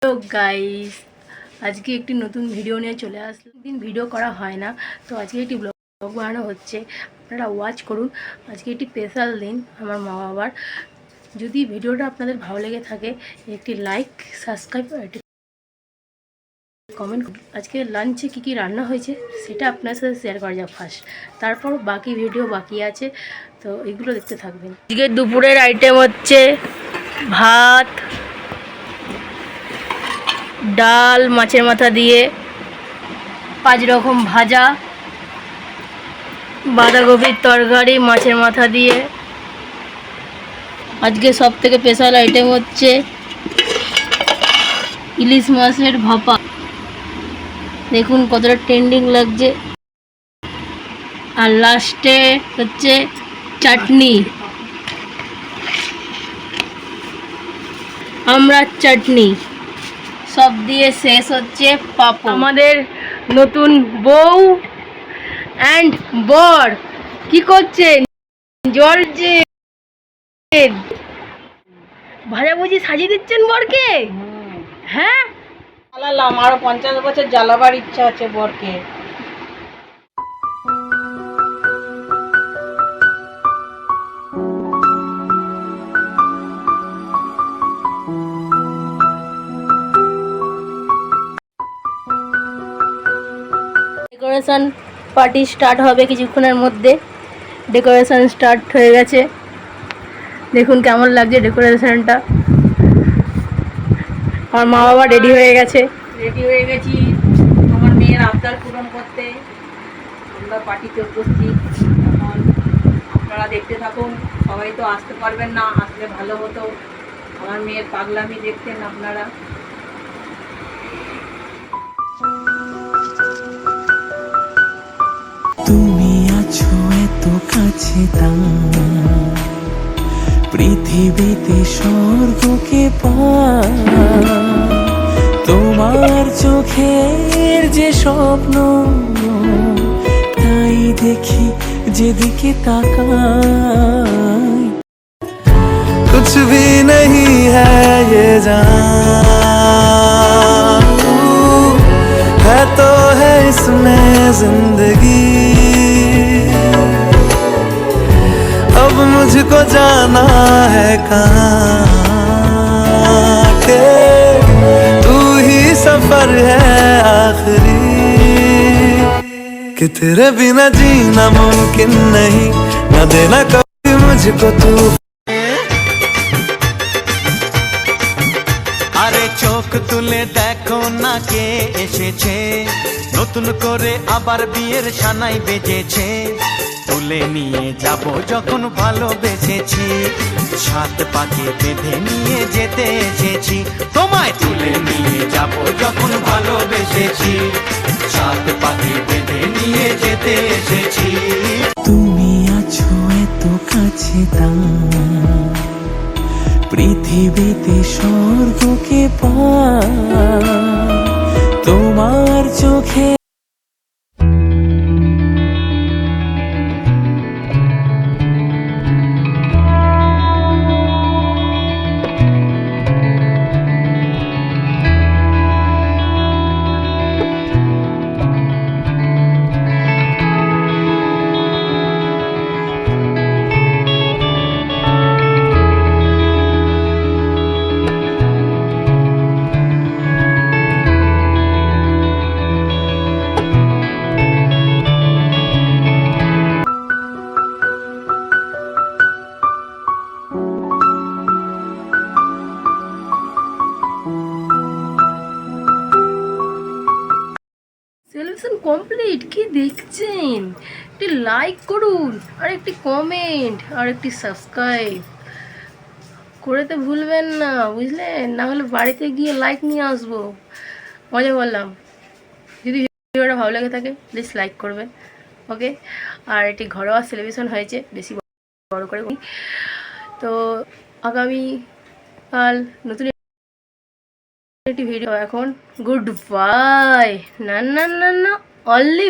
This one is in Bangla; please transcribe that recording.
তো গাইস, আজকে একটি নতুন ভিডিও নিয়ে চলে আসলাম। দিন ভিডিও করা হয় না, তো আজকে একটি ব্লগ বানানো হচ্ছে, আপনারা ওয়াচ করুন। আজকে একটি স্পেশাল দিন আমার মা বাবার। যদি ভিডিওটা আপনাদের ভালো লেগে থাকে, একটি লাইক, সাবস্ক্রাইব আর একটি কমেন্ট করুন। আজকে লাঞ্চে কী কী রান্না হয়েছে সেটা আপনার সাথে শেয়ার করা যাক ফার্স্ট, তারপর বাকি ভিডিও বাকি আছে, তো এগুলো দেখতে থাকবেন। আজকে দুপুরের আইটেম হচ্ছে ভাত, ডাল মাছের মাথা দিয়ে, 5 রকম ভাজা, বাঁধাকপির তরকারি মাছের মাথা দিয়ে। আজকে সব থেকে স্পেশাল আইটেম হচ্ছে ইলিশ মাছের ভাপা। দেখুন কতটা ট্রেন্ডিং লাগছে। আর লাস্টে হচ্ছে চাটনি, আমরা চাটনি, সব দিয়ে শেষ হচ্ছে পাপড়। আমাদের নতুন বউ অ্যান্ড বর কি করছেন? জ্বলছে ভাজাভুজি সাজিয়ে দিচ্ছেন বরকে। হ্যাঁ, জ্বালালাম, আরো 50 বছর জ্বালাবার ইচ্ছা আছে বরকে। ডেকোরেশন পার্টি স্টার্ট হবে কিছুক্ষণের মধ্যে। ডেকোরেশন স্টার্ট হয়ে গেছে, দেখুন কেমন লাগছে ডেকোরেশনটা। আমার মা বাবা রেডি হয়ে গেছে। রেডি হয়ে গেছি তোমার মেয়ের আবদার পূরণ করতে। আমরা পার্টিতে উপস্থিত। এখন আপনারা দেখতে থাকুন। সবাই তো আসতে পারবেন না, আসলে ভালো হতো। আমার মেয়ের পাগলামি দেখতেন আপনারা। তুমি আছো এত কাছে, পৃথিবীতে স্বর্গকে তোমার চোখের যে স্বপ্ন, তাই দেখি যেদিকে তাকাই। कुछ भी नहीं है ये जान, है तो है इसमें जिंदगी। अब मुझको जाना है कहाँ के, तू ही सफर है आखिरी, कि तेरे बिना जीना मुमकिन नहीं, न देना कभी मुझको तू। আরে চোখ তুলে দেখো না কে এসেছে, নতুন করে আবার বিয়ের সানাই বেজেছে। তুলে নিয়ে যাব যখন ভালোবেসেছি, 7 পাকে বেঁধে নিয়ে যেতে এসেছি। তোমায় তুলে নিয়ে যাব যখন ভালোবেসেছি, 7 পাকে বেঁধে নিয়ে যেতে এসেছি। তুমি আছো এত কাছে, পৃথিবীতে স্বর্গকে তোমার চোখে। Celebration complete. কি দেখছেন? একটি লাইক করুন, আর একটি কমেন্ট, আর একটি সাবস্ক্রাইব করে তো ভুলবেন না, বুঝলেন? না হলে বাড়িতে গিয়ে লাইক নিয়ে আসবো। মজা করলাম। যদি ভিডিওটা ভালো লেগে থাকে প্লিজ লাইক করবেন, ওকে? আর এটি ঘরোয়া সেলিব্রেশন হয়েছে, বেশি বড় করে। তো আগামীকাল নতুন একটি ভিডিও। এখন গুড বাই। না না না না, অনলি